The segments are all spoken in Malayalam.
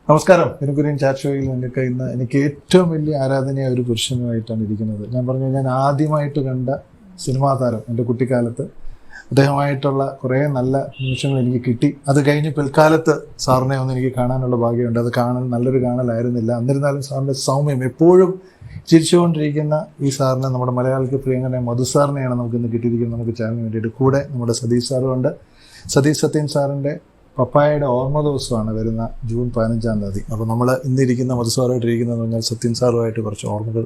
നമസ്കാരം. ദിനക്കുര്യൻ ചാറ്റ് ഷോയിൽ നിങ്ങൾക്ക് ഇന്ന് എനിക്ക് ഏറ്റവും വലിയ ആരാധനയായ ഒരു പുരുഷനുമായിട്ടാണ് ഇരിക്കുന്നത്. ഞാൻ പറഞ്ഞു, ഞാൻ ആദ്യമായിട്ട് കണ്ട സിനിമാ താരം എൻ്റെ കുട്ടിക്കാലത്ത് അദ്ദേഹമായിട്ടുള്ള കുറേ നല്ല നിമിഷങ്ങൾ എനിക്ക് കിട്ടി. അത് കഴിഞ്ഞ് പിൽക്കാലത്ത് സാറിനെ ഒന്ന് എനിക്ക് കാണാനുള്ള ഭാഗ്യമുണ്ട്. അത് നല്ലൊരു കാണലായിരുന്നില്ല. എന്നിരുന്നാലും സാറിൻ്റെ സൗമ്യം, എപ്പോഴും ചിരിച്ചുകൊണ്ടിരിക്കുന്ന ഈ സാറിനെ, നമ്മുടെ മലയാളിക്ക് പ്രിയങ്കരനായ മധു സാറിനെയാണ് നമുക്കിന്ന് കിട്ടിയിരിക്കുന്നത് നമുക്ക് ചാനലിന് വേണ്ടിയിട്ട്. കൂടെ നമ്മുടെ സതീഷ് സാറും ഉണ്ട്. സതീഷ് സത്യൻ സാറിൻ്റെ പപ്പായയുടെ ഓർമ്മ ദിവസമാണ് വരുന്ന ജൂൺ 15-ാം തീയതി. അപ്പോൾ നമ്മൾ ഇന്നിരിക്കുന്ന മധുസാറുമായിട്ടിരിക്കുന്നതെന്ന് പറഞ്ഞാൽ സത്യൻ സാറുമായിട്ട് കുറച്ച് ഓർമ്മകൾ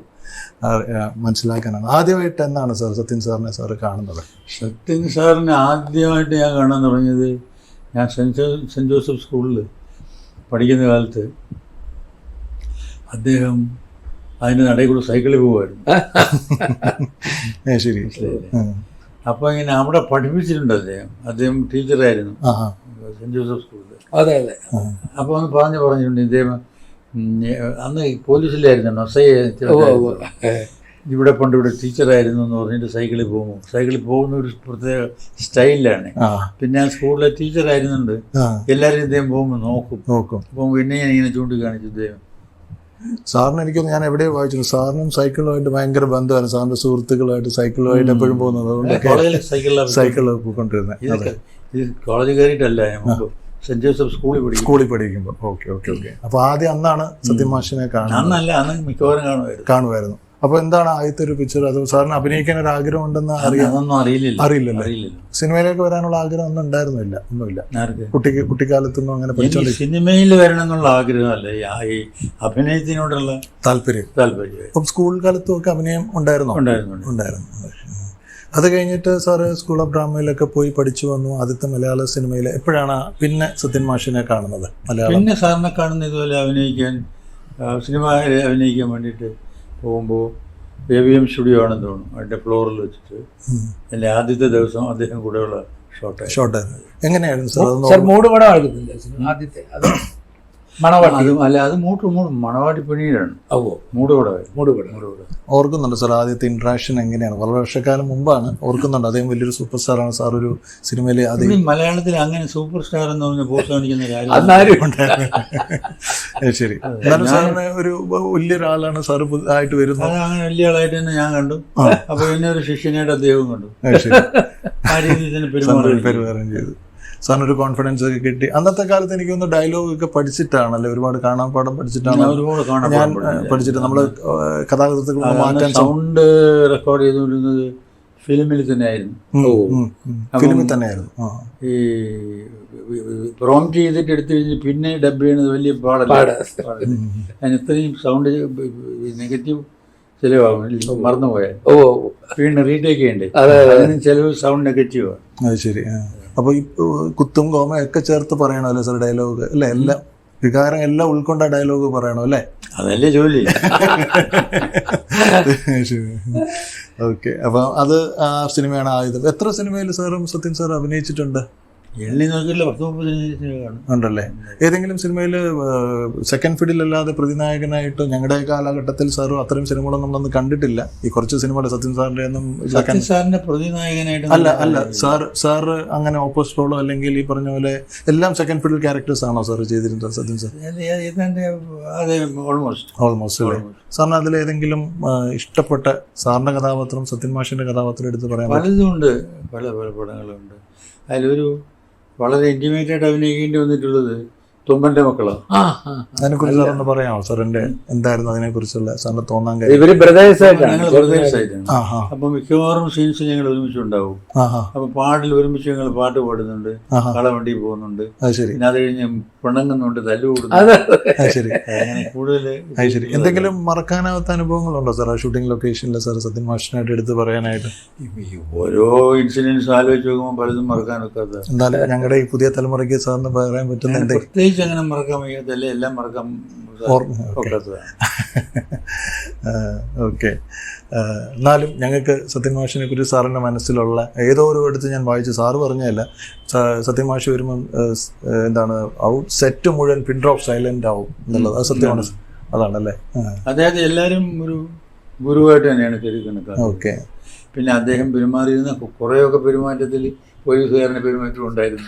മനസ്സിലാക്കാനാണ്. ആദ്യമായിട്ട് എന്നാണ് സാർ സത്യൻ സാറിനെ സാറ് കാണുന്നത്? സത്യൻ സാറിനെ ആദ്യമായിട്ട് ഞാൻ കാണാൻ തുടങ്ങിയത് ഞാൻ സെൻറ്റ് ജോസഫ് സ്കൂളിൽ പഠിക്കുന്ന കാലത്ത് അദ്ദേഹം അതിൻ്റെ നടയിൽ കൂടെ സൈക്കിളിൽ പോകുമായിരുന്നു. ശരി. അപ്പോൾ ഇങ്ങനെ അവിടെ പഠിപ്പിച്ചിട്ടുണ്ട് അദ്ദേഹം ടീച്ചറായിരുന്നു സെൻറ്റ് ജോസഫ് സ്കൂളിൽ. അതെ അതെ. അപ്പോൾ ഒന്ന് പറഞ്ഞിട്ടുണ്ട് ഇദ്ദേഹം അന്ന് പോലീസിലായിരുന്നു, ഇവിടെ പണ്ട് ഇവിടെ ടീച്ചറായിരുന്നു എന്ന് പറഞ്ഞിട്ട് സൈക്കിളിൽ പോകുന്ന ഒരു പ്രത്യേക സ്റ്റൈലിലാണ്. പിന്നെ ഞാൻ സ്കൂളിലെ ടീച്ചറായിരുന്നുണ്ട്, എല്ലാവരും ഇദ്ദേഹം പോകുമ്പോൾ നോക്കും. അപ്പം പിന്നെ ഞാൻ ഇങ്ങനെ ചൂണ്ടിക്കാണിച്ചു ഇദ്ദേഹം. സാറിന് എനിക്കൊന്ന്, ഞാൻ എവിടെയോ വായിച്ചു, സാറിനും സൈക്കിളുമായിട്ട് ഭയങ്കര ബന്ധമാണ്. സാറിന്റെ സുഹൃത്തുക്കളുമായിട്ട് സൈക്കിളുമായിട്ട് എപ്പോഴും പോകുന്നത്. അതുകൊണ്ട് സൈക്കിൾ പോയിക്കൊണ്ടിരുന്നത്. ഇത് കോളേജ് കയറിയിട്ടല്ല, സെന്റ് ജോസഫ് സ്കൂളിൽ പഠിക്കുമ്പോൾ. ഓക്കെ. അപ്പൊ ആദ്യം അന്നാണ് സത്യം മാഷിനെ കാണുന്നത്. അന്ന് മിക്കവാറും കാണുമായിരുന്നു. അപ്പൊ എന്താണ് ആദ്യത്തെ ഒരു പിക്ചർ? അത് സാറിന് അഭിനയിക്കാൻ ഒരു ആഗ്രഹം ഉണ്ടെന്ന് അറിയില്ലല്ലോ. സിനിമയിലേക്ക് വരാനുള്ള ആഗ്രഹം ഒന്നും ഉണ്ടായിരുന്നില്ല? ഒന്നുമില്ല. കുട്ടിക്കാലത്തൊന്നും അങ്ങനെ പഠിച്ചോണ്ട് സിനിമയിൽ വരണം എന്നുള്ള ആഗ്രഹമല്ല, ഈ അഭിനയത്തിനോടുള്ള താല്പര്യം. അപ്പം സ്കൂൾ കാലത്തും ഒക്കെ അഭിനയം ഉണ്ടായിരുന്നു. അത് കഴിഞ്ഞിട്ട് സാറ് സ്കൂൾ ഓഫ് ഡ്രാമയിലൊക്കെ പോയി പഠിച്ചു വന്നു. ആദ്യത്തെ മലയാള സിനിമയിൽ എപ്പോഴാണ് പിന്നെ സത്യൻ മാഷിനെ കാണുന്നത്? പിന്നെ സാറിനെ കാണുന്ന ഇതുപോലെ സിനിമയിൽ അഭിനയിക്കാൻ വേണ്ടിയിട്ട് പോകുമ്പോൾ AVM സ്റ്റുഡിയോ ആണെന്ന് തോന്നുന്നു, അതിൻ്റെ ഫ്ലോറിൽ വെച്ചിട്ട് എൻ്റെ ആദ്യത്തെ ദിവസം അദ്ദേഹം കൂടെയുള്ള ഷോട്ടായിരുന്നു. എങ്ങനെയായിരുന്നു സാർ? മൂട് പടം ആയിരുന്നില്ല ആദ്യത്തെ? അത് മണവാട്ടി പെണ്ണീരാണ്. മൂടുപടം ഓർക്കുന്നുണ്ട് സാർ ആദ്യത്തെ ഇൻട്രാക്ഷൻ എങ്ങനെയാണ്? വളരെ വർഷക്കാലം മുമ്പാണ്. ഓർക്കുന്നുണ്ട്. അദ്ദേഹം വലിയൊരു സൂപ്പർ സ്റ്റാറാണ് സാർ. ഒരു സിനിമയിൽ മലയാളത്തിൽ അങ്ങനെ സൂപ്പർ സ്റ്റാർ എന്ന് പറഞ്ഞ പോസ്റ്റ് കാണിക്കുന്ന ശരി. എന്നാലും സാറിന് ഒരു വലിയൊരാളാണ് സാറ് ആയിട്ട് വരുന്നത്. അങ്ങനെ വലിയ ആളായിട്ട് തന്നെ ഞാൻ കണ്ടു. അപ്പൊ എന്നെ ഒരു ശിഷ്യനായിട്ട് അദ്ദേഹവും കണ്ടു. ആ രീതിയിൽ തന്നെ പെരുമാറുകയും ചെയ്തു. സാറിനൊരു കോൺഫിഡൻസ് ഒക്കെ കിട്ടി. അന്നത്തെ കാലത്ത് എനിക്കൊന്ന് ഡയലോഗ് ഒക്കെ പഠിച്ചിട്ടാണല്ലേ, ഒരുപാട് കാണാൻ പാഠം പഠിച്ചിട്ടാണ് ഞാൻ പഠിച്ചിട്ട്. നമ്മള് കഥാകൃത്തുക്കൾ മാറ്റാൻ സൗണ്ട് റെക്കോർഡ് ചെയ്തുകൊണ്ടിരുന്നത് ഫിലിമിൽ തന്നെയായിരുന്നു. ഈ പ്രോംപ്റ്റ് ചെയ്തിട്ട് എടുത്തു കഴിഞ്ഞ് പിന്നെ ഡബ് ചെയ്യുന്നത് വലിയ പാടല്ല. അതിന് ഇത്രയും സൗണ്ട് നെഗറ്റീവ് ചിലവാകും, മറന്നുപോയാൽ വീണ്ടും റീടേക്ക് ചെയ്യണ്ടേ, അതിന് ചിലവ് സൗണ്ട് നെഗറ്റീവാണ്. അത് ശരി. അപ്പൊ ഈ കുത്തും കോമയൊക്കെ ചേർത്ത് പറയണമല്ലോ സാർ ഡയലോഗ് അല്ലേ? എല്ലാം വികാരം എല്ലാം ഉൾക്കൊണ്ട ഡയലോഗ് പറയണോ അല്ലേ? അതല്ലേ ജോലി. ഓക്കെ. അപ്പൊ അത് ആ സിനിമയാണ് ആയുധം. എത്ര സിനിമയിൽ സാറും സത്യൻ സാർ അഭിനയിച്ചിട്ടുണ്ട്? എണ്ണി നോക്കിയില്ല, 10-30 ഉണ്ടല്ലേ. ഏതെങ്കിലും സിനിമയിൽ സെക്കൻഡ് ഫിഡിലല്ലാതെ പ്രതിനായകനായിട്ട് ഞങ്ങളുടെ കാലഘട്ടത്തിൽ സാറും അത്രയും സിനിമകളൊന്നും നമ്മളൊന്നും കണ്ടിട്ടില്ല. ഈ കുറച്ച് സിനിമകൾ സത്യൻ സാറിന്റെ ഒന്നും സാറിന്റെ പ്രതിനായകനായിട്ട് അല്ല സാറ് അങ്ങനെ ഓപ്പോസിറ്റ് റോളോ അല്ലെങ്കിൽ ഈ പറഞ്ഞ പോലെ എല്ലാം സെക്കൻഡ് ഫിഡിൽ ക്യാരക്ടേഴ്സ് ആണോ സാർ ചെയ്തിരുന്നത് സത്യൻ സാർ? ഓൾമോസ്റ്റ് അല്ലേ. സാറിന് അതിലേതെങ്കിലും ഇഷ്ടപ്പെട്ട സാറിന്റെ കഥാപാത്രം, സത്യൻ മാഷിന്റെ കഥാപാത്രം എടുത്ത് പറയാൻ? പലതുമുണ്ട്, പല പടങ്ങളുണ്ട്. അതിലൊരു വളരെ ഇൻറ്റിമേറ്റായിട്ട് അഭിനയിക്കേണ്ടി വന്നിട്ടുള്ളത് തുമ്പന്റെ മക്കളാണ്. അതിനെക്കുറിച്ച് സാറൊന്ന് പറയാമോ? സാറിന്റെ എന്തായിരുന്നു അതിനെ കുറിച്ചുള്ള സാറിന് തോന്നാൻ കാര്യം? ഞങ്ങൾ ബ്രദേഴ്സായിട്ടാണ്. അപ്പൊ മിക്കവാറും സീൻസ് ഞങ്ങൾ ഒരുമിച്ചുണ്ടാവും. അപ്പൊ ഒരുമിച്ച് ഞങ്ങൾ പാട്ട് പാടുന്നുണ്ട്, കളവണ്ടി പോകുന്നുണ്ട്, പിന്നെ അത് കഴിഞ്ഞ് പിണങ്ങുന്നുണ്ട്, തല്ലുകൂടുന്നുണ്ട്. അങ്ങനെ കൂടുതൽ. എന്തെങ്കിലും മറക്കാനാവാത്ത അനുഭവങ്ങളുണ്ടോ സാർ ഷൂട്ടിംഗ് ലൊക്കേഷനിൽ സാർ സത്യൻ മാഷിനായിട്ട് എടുത്ത് പറയാനായിട്ട്? ഓരോ ഇൻസിഡൻസ് ആലോചിച്ച് നോക്കുമ്പോൾ പലതും മറക്കാൻ വെക്കാത്ത. എന്തായാലും ഞങ്ങളുടെ ഈ പുതിയ തലമുറയ്ക്ക് സാറിന് പറയാൻ പറ്റുന്നുണ്ട്? അങ്ങനെ മറക്കാൻ വയ്യാത്തല്ലേ, എല്ലാം മറക്കാൻ ഒക്കാത്തതാണ്. ഓക്കെ. എന്നാലും ഞങ്ങൾക്ക് സത്യൻ മാഷിനെ കുറിച്ച് സാറിൻ്റെ മനസ്സിലുള്ള ഏതോ ഒരു അടുത്ത് ഞാൻ വായിച്ചു, സാറ് പറഞ്ഞതല്ല, സത്യൻ മാഷ് വരുമ്പം എന്താണ് സെറ്റ് മുഴുവൻ പിൻ ഡ്രോപ്പ് സൈലന്റ് ആവും എന്നുള്ളത്. അത് സത്യമാണ്. അതാണല്ലേ. അതായത് എല്ലാവരും ഒരു ഗുരുവായിട്ട് തന്നെയാണ് കരുതുന്നത്. ഓക്കെ. പിന്നെ അദ്ദേഹം പെരുമാറിയിരുന്ന കുറേയൊക്കെ പെരുമാറ്റത്തിൽ പോലീസുകാരനെ പെരുമാറ്റം ഉണ്ടായിരുന്നു.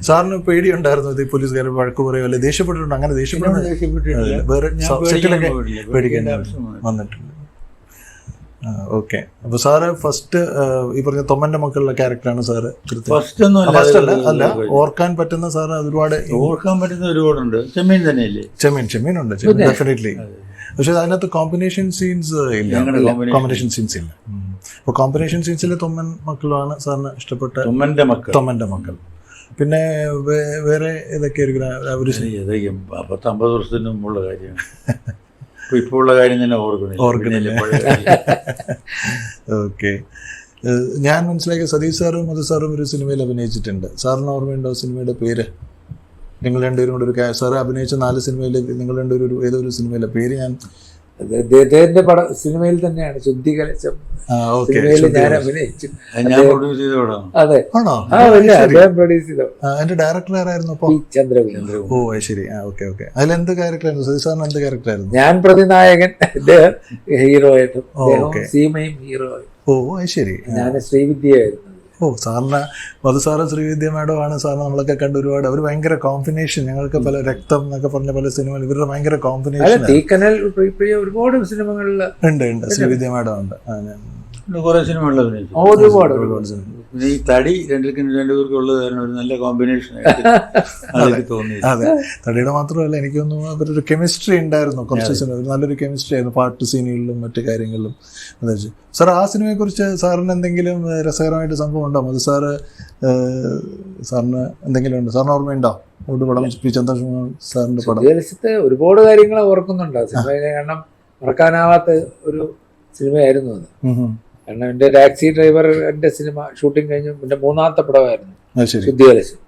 സാറിന് പേടിയുണ്ടായിരുന്നു ഇത് പോലീസുകാരെ വഴക്ക് പറയുമോ അല്ലെ ദേഷ്യപ്പെട്ടിട്ടുണ്ടോ? അങ്ങനെ ദേഷ്യപ്പെട്ടിട്ടില്ല, വേറെ സെറ്റിലൊക്കെ പേടിക്കേണ്ട വന്നിട്ടുണ്ട്. ഓക്കെ. അപ്പൊ സാറ് ഫസ്റ്റ് ഈ പറഞ്ഞ തൊമ്മന്റെ മക്കളുടെ ക്യാരക്ടറാണ് സാറ്. ഫസ്റ്റ് ഒന്നും അല്ല, ഓർക്കാൻ പറ്റുന്ന സാറ് ഒരുപാട് ഓർക്കാൻ പറ്റുന്ന ഒരുപാടുണ്ട്. ചെമ്മീൻ തന്നെയല്ലേ? ചെമ്മീനുണ്ട്, ഡെഫിനറ്റ്ലി. പക്ഷെ അതിനകത്ത് കോമ്പിനേഷൻ സീൻസ് ഇല്ല, കോമ്പിനേഷൻ സീൻസ് ഇല്ല. അപ്പൊ കോമ്പിനേഷൻ സീൻസിലെ തൊമ്മൻ മക്കളാണ് സാറിന് ഇഷ്ടപ്പെട്ട തൊമ്മന്റെ മക്കൾ. പിന്നെ വേറെ ഏതൊക്കെയായിരിക്കും? 50 വർഷത്തിന് മുമ്പുള്ള കാര്യമാണ്. ഇപ്പോൾ ഉള്ള കാര്യം തന്നെ ഓർക്കുന്നില്ല. ഓക്കെ. ഞാൻ മനസ്സിലാക്കിയ സതീഷ് സാറും മധു സാറും ഒരു സിനിമയിൽ അഭിനയിച്ചിട്ടുണ്ട്. സാറിന് ഓർമ്മയുണ്ടോ സിനിമയുടെ പേര്? നിങ്ങൾ രണ്ടുപേരും കൂടെ ഒരു സാറ് അഭിനയിച്ച 4 സിനിമയിൽ നിങ്ങൾ രണ്ടുപേരും ഏതോ ഒരു സിനിമയിലെ പേര് ഞാൻ അദ്ദേഹത്തിന്റെ സിനിമയിൽ തന്നെയാണ് ശുദ്ധി കലശം. ഞാൻ അഭിനയിച്ചു. അതെ, അദ്ദേഹം പ്രൊഡ്യൂസ് ചെയ്ത. അതിന്റെ ഡയറക്ടർ ആരായിരുന്നു? ചന്ദ്രകുമാർ. ഓ ശരി. Okay okay. അതിലെന്ത് ക്യാരക്ടറായിരുന്നു? സതീഷ് സാറിന് എന്ത് ക്യാരക്ടറായിരുന്നു? ഞാൻ പ്രതിനായകൻ, അദ്ദേഹം ഹീറോ ആയിട്ടും സീമയും ഹീറോ ആയിട്ടും. ഓ ശരി. ഞാൻ ശ്രീവിദ്യയായിരുന്നു. ഓ സാറിന് മധു സാറും ശ്രീവിദ്യ മാഡമാണ് സാറിന് നമ്മളൊക്കെ കണ്ട് ഒരുപാട്. അവർ ഭയങ്കര കോമ്പിനേഷൻ. ഞങ്ങൾക്ക് പല രക്തം എന്നൊക്കെ പറഞ്ഞ പല സിനിമകൾ ഇവരുടെ ഭയങ്കര കോമ്പിനേഷൻ. തീക്കനൽ ഒരുപാട് സിനിമകളിൽ ഉണ്ട്. ശ്രീവിദ്യ മാഡം ഉണ്ട്. കുറെ സിനിമകളിൽ അഭിനയിച്ചു. ഒരുപാട് പിന്നെ ഈ തടി രണ്ടുപേർക്കും ഉള്ളത് കാരണം ഒരു നല്ല കോമ്പിനേഷൻ തോന്നി. അതെ, തടിയുടെ മാത്രമല്ല, എനിക്ക് തോന്നുന്നു അവരൊരു കെമിസ്ട്രി ഉണ്ടായിരുന്നു. കുറച്ച് സിനിമ നല്ലൊരു കെമിസ്ട്രി ആയിരുന്നു, പാട്ട് സീനുകളിലും മറ്റു കാര്യങ്ങളിലും. സാർ, ആ സിനിമയെ കുറിച്ച് സാറിന് എന്തെങ്കിലും രസകരമായിട്ട് സംഭവം ഉണ്ടോ? മധു സാറിന് എന്തെങ്കിലും ഉണ്ട്? സാറിന് ഓർമ്മയുണ്ടോ? പടം പി ചന്ദ്രശേഖരൻ സാറിന്റെ പടം ഒരുപാട് കാര്യങ്ങൾ ഓർക്കുന്നുണ്ട് സിനിമയിലെ. കാരണം മറക്കാനാവാത്ത ഒരു സിനിമയായിരുന്നു അത്. കാരണം എൻ്റെ ടാക്സി ഡ്രൈവർ എൻ്റെ സിനിമ ഷൂട്ടിംഗ് കഴിഞ്ഞു പിന്നെ 3ാമത്തെ പടമായിരുന്നു ശുദ്ധി കലശം.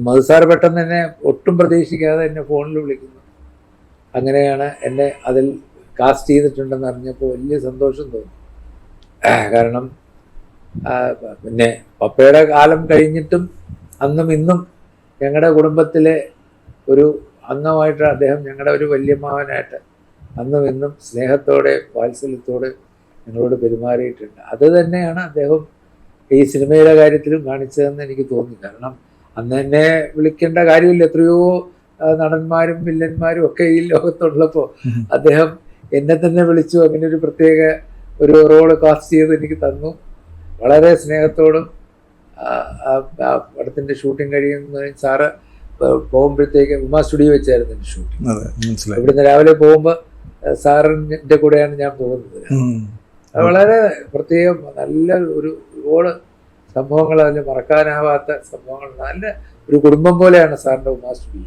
മധു സാർ പെട്ടെന്ന് എന്നെ ഒട്ടും പ്രതീക്ഷിക്കാതെ എന്നെ ഫോണിൽ വിളിക്കുന്നു. അങ്ങനെയാണ് എന്നെ അതിൽ കാസ്റ്റ് ചെയ്തിട്ടുണ്ടെന്ന് അറിഞ്ഞപ്പോൾ വലിയ സന്തോഷം തോന്നി. കാരണം പിന്നെ പപ്പയുടെ കാലം കഴിഞ്ഞിട്ടും അന്നും ഇന്നും ഞങ്ങളുടെ കുടുംബത്തിലെ ഒരു അംഗമായിട്ട് അദ്ദേഹം ഞങ്ങളുടെ ഒരു വല്യമ്മാവനായിട്ട് അന്നും ഇന്നും സ്നേഹത്തോടെ വാത്സല്യത്തോടെ ഞങ്ങളോട് പെരുമാറിയിട്ടുണ്ട്. അത് തന്നെയാണ് അദ്ദേഹം ഈ സിനിമയുടെ കാര്യത്തിലും കാണിച്ചതെന്ന് എനിക്ക് തോന്നി. കാരണം അന്ന് എന്നെ വിളിക്കേണ്ട കാര്യമില്ല. എത്രയോ നടന്മാരും വില്ലന്മാരും ഒക്കെ ഈ ലോകത്തുള്ളപ്പോൾ അദ്ദേഹം എന്നെ തന്നെ വിളിച്ചു. അങ്ങനെ ഒരു പ്രത്യേക ഒരു റോള് കാസ്റ്റ് ചെയ്ത് എനിക്ക് തന്നു. വളരെ സ്നേഹത്തോടും പടത്തിൻ്റെ ഷൂട്ടിംഗ് കഴിയുന്ന സാറ് പോകുമ്പോഴത്തേക്ക് ഉമാ സ്റ്റുഡിയോ വെച്ചായിരുന്നു എൻ്റെ ഷൂട്ടിംഗ്. ഇവിടുന്ന് രാവിലെ പോകുമ്പോൾ സാറിൻ്റെ കൂടെയാണ് ഞാൻ പോകുന്നത്. അത് വളരെ പ്രത്യേകം നല്ല ഒരുപാട് സംഭവങ്ങൾ, അതിൽ മറക്കാനാവാത്ത സംഭവങ്ങൾ. നല്ല ഒരു കുടുംബം പോലെയാണ് സാറിൻ്റെ ഉമാ സ്റ്റുഡിയോ.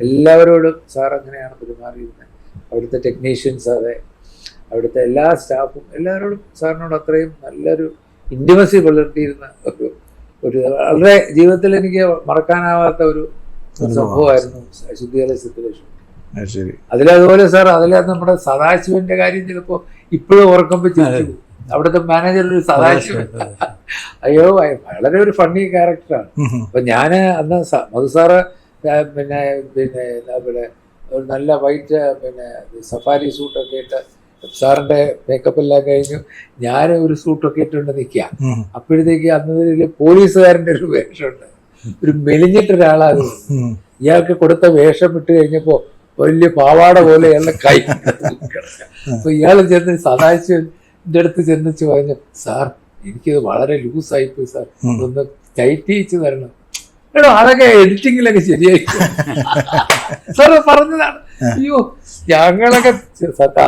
എല്ലാവരോടും സാർ അങ്ങനെയാണ് പെരുമാറിയിരുന്നത്. അവിടുത്തെ ടെക്നീഷ്യൻസ്, അതെ, അവിടുത്തെ എല്ലാ സ്റ്റാഫും എല്ലാവരോടും സാറിനോട് അത്രയും നല്ലൊരു ഇൻറ്റിമസി പുലർത്തിയിരുന്ന ഒരു വളരെ ജീവിതത്തിൽ എനിക്ക് മറക്കാനാവാത്ത ഒരു സംഭവമായിരുന്നു ശുദ്ധി കലശത്തിലെ ഷൂട്ടിംഗ്. അതിലതുപോലെ സാർ, അതിലെ നമ്മുടെ സദാശിവന്റെ കാര്യം ചിലപ്പോൾ ഇപ്പോഴും ഓർക്കുമ്പോൾ ചിരിച്ചു. അവിടുത്തെ മാനേജർ ഒരു സദാശിവൻ, അയ്യോ വളരെ ഒരു ഫണ്ണി ക്യാരക്ടറാണ്. അപ്പൊ ഞാന് അന്ന് മധു സാറ് പിന്നെ ഒരു നല്ല വൈറ്റ് സഫാരി സൂട്ടൊക്കെ ഇട്ട് സാറിന്റെ മേക്കപ്പ് എല്ലാം കഴിഞ്ഞു ഞാൻ ഒരു സൂട്ടൊക്കെ ഇട്ടുകൊണ്ട് നിൽക്കുക. അപ്പോഴത്തേക്ക് അന്നതിൽ പോലീസുകാരൻ്റെ ഒരു വേഷമുണ്ട്. ഒരു മെലിഞ്ഞിട്ടൊരാളാണ്. ഇയാൾക്ക് കൊടുത്ത വേഷം ഇട്ട് കഴിഞ്ഞപ്പോ വലിയ പാവാട പോലെ ഇയാളുടെ കൈ അപ്പൊ ഇയാൾ ചെന്ന് സദാശിവന്റെ അടുത്ത് ചെന്ന് പറഞ്ഞു, സാർ എനിക്കിത് വളരെ ലൂസായിപ്പോയി സാർ, ഒന്ന് ടൈറ്റ് ചെയ്യിച്ച് തരണം. എടോ അതൊക്കെ എഡിറ്റിങ്ങിലൊക്കെ ശരിയായിരിക്കും സാർ പറഞ്ഞതാണ്. അയ്യോ ഞങ്ങളൊക്കെ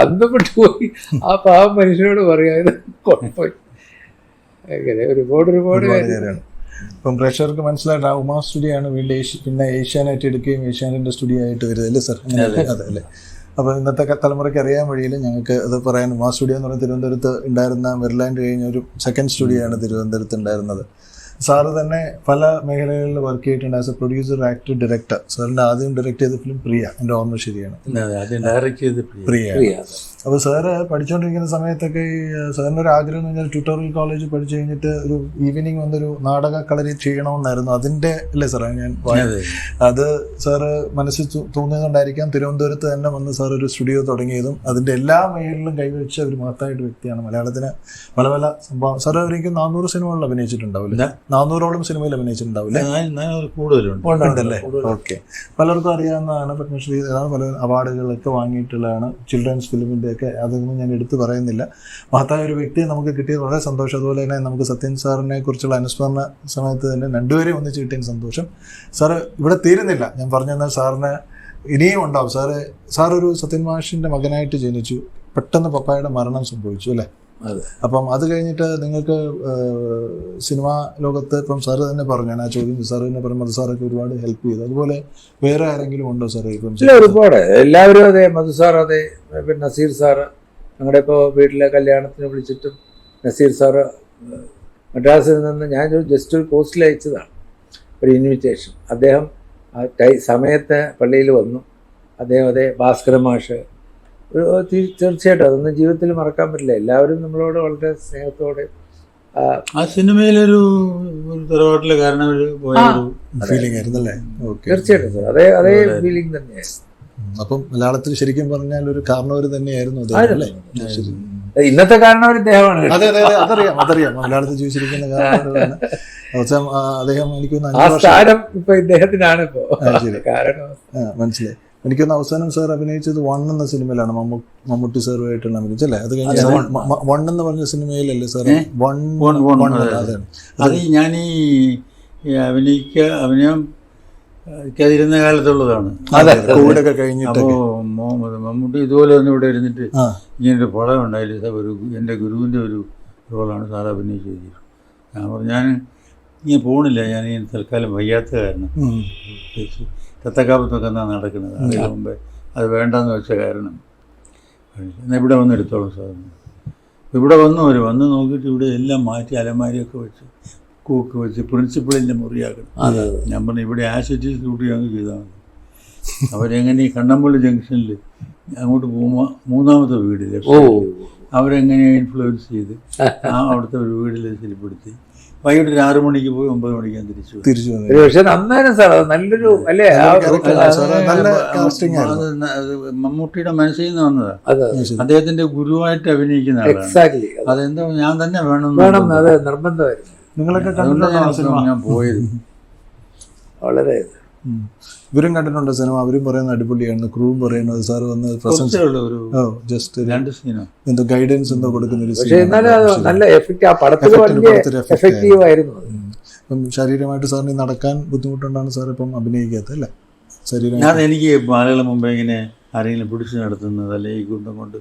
അന്തപ്പെട്ടു പോയി. ആ പാവം മനുഷ്യനോട് പറയാതെ കുഴപ്പമില്ല. അങ്ങനെ ഒരുപാട് കാര്യമാണ്. ഇപ്പം പ്രേക്ഷകർക്ക് മനസ്സിലായിട്ട് ആ ഉമാ സ്റ്റുഡിയോ ആണ് വീണ്ടും പിന്നെ ഏഷ്യാനെറ്റ് എടുക്കുകയും ഏഷ്യാനെറ്റിൻ്റെ സ്റ്റുഡിയോ ആയിട്ട് വരുന്നത് അല്ലേ സാർ? അതെ അല്ലേ? അപ്പോൾ ഇന്നത്തെ തലമുറയ്ക്ക് അറിയാൻ വഴിയിൽ ഞങ്ങൾക്ക് അത് പറയാൻ, ഉമാ സ്റ്റുഡിയോ എന്ന് പറയുന്നത് തിരുവനന്തപുരത്ത് ഉണ്ടായിരുന്ന മെറിലാൻഡ് കഴിഞ്ഞ ഒരു സെക്കൻഡ് സ്റ്റുഡിയോ ആണ് തിരുവനന്തപുരത്ത് ഉണ്ടായിരുന്നത്. സാറ് തന്നെ പല മേഖലകളിൽ വർക്ക് ചെയ്തിട്ടുണ്ട്. As A producer, actor, director. സാറിൻ്റെ ആദ്യം ഡയറക്റ്റ് ചെയ്ത ഫിലിം പ്രിയ, എൻ്റെ ഓർമ്മ ശരിയാണ്. ആദ്യം ഡയറക്റ്റ് ചെയ്ത് പ്രിയ. അപ്പോൾ സാറ് പഠിച്ചുകൊണ്ടിരിക്കുന്ന സമയത്തൊക്കെ ഈ സാറിൻ്റെ ഒരു ആഗ്രഹം എന്ന് പറഞ്ഞാൽ ട്യൂട്ടോറിയൽ കോളേജ് പഠിച്ചു കഴിഞ്ഞിട്ട് ഒരു ഈവനിങ് വന്നൊരു നാടക കളരി ചെയ്യണമെന്നായിരുന്നു. അതിൻ്റെ അല്ലേ സാറേ ഞാൻ അത് സാറ് മനസ്സിൽ തോന്നിയതുകൊണ്ടായിരിക്കാം തിരുവനന്തപുരത്ത് തന്നെ വന്ന് സാർ ഒരു സ്റ്റുഡിയോ തുടങ്ങിയതും അതിൻ്റെ എല്ലാ മേഖലയിലും കൈവച്ച ഒരു മഹത്തായിട്ട് വ്യക്തിയാണ്. മലയാളത്തിന് പല പല സംഭവം സാറ് ഒരിക്കലും 400 സിനിമകളിൽ അഭിനയിച്ചിട്ടുണ്ടാവില്ലേ? 400ഓളം സിനിമയിൽ അഭിനയിച്ചിട്ടുണ്ടാവില്ലേ? കൂടുതലുണ്ടല്ലേ? ഓക്കെ. പലർക്കും അറിയാവുന്നതാണ്. പത്മശ്രീ പല അവാർഡുകളൊക്കെ വാങ്ങിയിട്ടുള്ളതാണ്. ചിൽഡ്രൻസ് ഫിലിമിൻ്റെ ഒക്കെ അതൊന്നും ഞാൻ എടുത്തു പറയുന്നില്ല. മഹത്തായ ഒരു വ്യക്തിയെ നമുക്ക് കിട്ടിയത് വളരെ സന്തോഷം. അതുപോലെ തന്നെ നമുക്ക് സത്യൻ സാറിനെ കുറിച്ചുള്ള അനുസ്മരണ സമയത്ത് തന്നെ രണ്ടുപേരെയും ഒന്നിച്ച് കിട്ടിയ സന്തോഷം. സാറ് ഇവിടെ തീരുന്നില്ല. ഞാൻ പറഞ്ഞു തന്നാൽ സാറിന് ഇനിയും ഉണ്ടാവും. സാറൊരു സത്യൻ മാഷിൻ്റെ മകനായിട്ട് ജനിച്ചു. പെട്ടെന്ന് പപ്പായുടെ മരണം സംഭവിച്ചു അല്ലേ? അപ്പം അത് കഴിഞ്ഞിട്ട് നിങ്ങൾക്ക് സിനിമാ ലോകത്ത് ഇപ്പം സാറ് തന്നെ പറഞ്ഞു, ഞാൻ ആ ചോദ്യം സാറ് തന്നെ പറയുമ്പോൾ സാറൊക്കെ ഒരുപാട് ഹെൽപ്പ് ചെയ്തു. അതുപോലെ വേറെ ആരെങ്കിലും ഉണ്ടോ സാറേ? ഇപ്പം ഒരുപാട് എല്ലാവരും അതെ. മധു സാർ അതെ, പിന്നെ നസീർ സാറ് ഞങ്ങളുടെ ഇപ്പോൾ വീട്ടിലെ കല്യാണത്തിന് വിളിച്ചിട്ടും നസീർ സാറ് മദ്രാസിൽ നിന്ന് ഞാൻ ജസ്റ്റ് ഒരു പോസ്റ്റിൽ അയച്ചതാണ്, ഒരു ഇൻവിറ്റേഷൻ. അദ്ദേഹം സമയത്ത് പള്ളിയിൽ വന്നു. അദ്ദേഹം അതെ, ഭാസ്കര മാഷ് തീർച്ചയായിട്ടും അതൊന്നും ജീവിതത്തിൽ മറക്കാൻ പറ്റില്ല. എല്ലാവരും നമ്മളോട് വളരെ സ്നേഹത്തോടെ ആ സിനിമയിലൊരു തറവാട്ടിലെ കാരണം ഫീലിംഗ് ആയിരുന്നല്ലേ? തീർച്ചയായിട്ടും സാർ അതേ ഫീലിംഗ് തന്നെയായിരുന്നു. അപ്പം മലയാളത്തിൽ ശരിക്കും പറഞ്ഞാൽ ഒരു കാരണവർ തന്നെയായിരുന്നു ഇന്നത്തെ കാരണവർ ഇദ്ദേഹമാണ്. അതറിയാം മലയാളത്തിൽ ജീവിച്ചിരിക്കുന്ന കാരണവരാണ് അദ്ദേഹം. എനിക്കൊന്ന് ഇപ്പൊ ഇദ്ദേഹത്തിനാണ് ഇപ്പോ കാരണം മനസ്സിലായി. എനിക്കൊന്ന് അവസാനം സാർ അഭിനയിച്ചത് 1 എന്ന സിനിമയിലാണ്, മമ്മൂട്ടി സാറുമായിട്ടുള്ള അഭിനയിച്ചല്ലേ? അത് കഴിഞ്ഞ് 1 എന്ന് പറഞ്ഞ സിനിമയിലല്ലേ സാർ? അത് ഞാൻ ഈ അഭിനയം ഇരുന്ന കാലത്തുള്ളതാണ്. കോവിഡൊക്കെ കഴിഞ്ഞിട്ട് മമ്മൂട്ടി ഇതുപോലെ ഒന്ന് ഇവിടെ ഇരുന്നിട്ട് ഇങ്ങനൊരു പടം ഉണ്ടായില്ല, ഒരു എൻ്റെ ഗുരുവിൻ്റെ ഒരു റോളാണ് സാർ അഭിനയിച്ചത്. ഞാൻ പറഞ്ഞു ഞാൻ ഇങ്ങനെ പോണില്ല, ഞാൻ ഈ തൽക്കാലം വയ്യാത്ത കാരണം തത്തക്കാപ്പത്തൊക്കെ എന്നാണ് നടക്കുന്നത്. അതിന് മുമ്പേ അത് വേണ്ടെന്ന് വെച്ച കാരണം എന്നാൽ ഇവിടെ വന്ന് എടുത്തോളാം സാറിന്. ഇവിടെ വന്ന് നോക്കിയിട്ട് ഇവിടെ എല്ലാം മാറ്റി അലമാരിയൊക്കെ വെച്ച് കൂക്ക് വെച്ച് പ്രിൻസിപ്പളിൻ്റെ മുറിയാക്കണം. ഞാൻ പറഞ്ഞു ഇവിടെ ആസിറ്റി ഷൂട്ട് അങ്ങ് ചെയ്താൽ മതി. അവരെങ്ങനെ ഈ കണ്ണമ്പള്ളി ജംഗ്ഷനിൽ അങ്ങോട്ട് പോകുമ്പോൾ 3ാമത്തെ വീടില്ലേ, അവരെങ്ങനെ ഇൻഫ്ലുവൻസ് ചെയ്ത് അവിടുത്തെ ഒരു വീട്ടിൽ ശരിപ്പെടുത്തി വൈകിട്ട് 6 മണിക്ക് പോയി 9 മണിക്ക് തിരിച്ചു വന്നു. പക്ഷെ നന്നായിരുന്നു സാർ, നല്ലൊരു അല്ലേ? മമ്മൂട്ടിയുടെ മനസ്സിൽ നിന്ന് വന്നതാണ്. അദ്ദേഹത്തിന്റെ ഗുരുവായിട്ട് അഭിനയിക്കുന്ന എക്സാക്ട്ലി. അതെന്തോ ഞാൻ തന്നെ വേണം, അത് നിർബന്ധമായിരുന്നു. നിങ്ങളൊക്കെ ഞാൻ പോയത് വളരെ ഇവരും കണ്ടിട്ടുണ്ട് സിനിമ. അവരും പറയുന്നത് അടിപൊളിയാണ്, ക്രൂവും പറയുന്നത് സാർ വന്ന് ജസ്റ്റ് 2 സീനോ എന്തോ ഗൈഡൻസ് എന്തോ കൊടുക്കുന്ന ഒരു ഇപ്പം ശാരീരമായിട്ട് സാറിന് നടക്കാൻ ബുദ്ധിമുട്ടുണ്ടാണ് സാർ ഇപ്പം അഭിനയിക്കാത്ത അല്ലേ? ശരീരം എനിക്ക് ആളുകളെ മുമ്പേ ഇങ്ങനെ ആരെങ്കിലും പിടിച്ചു നടത്തുന്നത് അല്ലെ ഈ ഗുണ്ടം കൊണ്ട്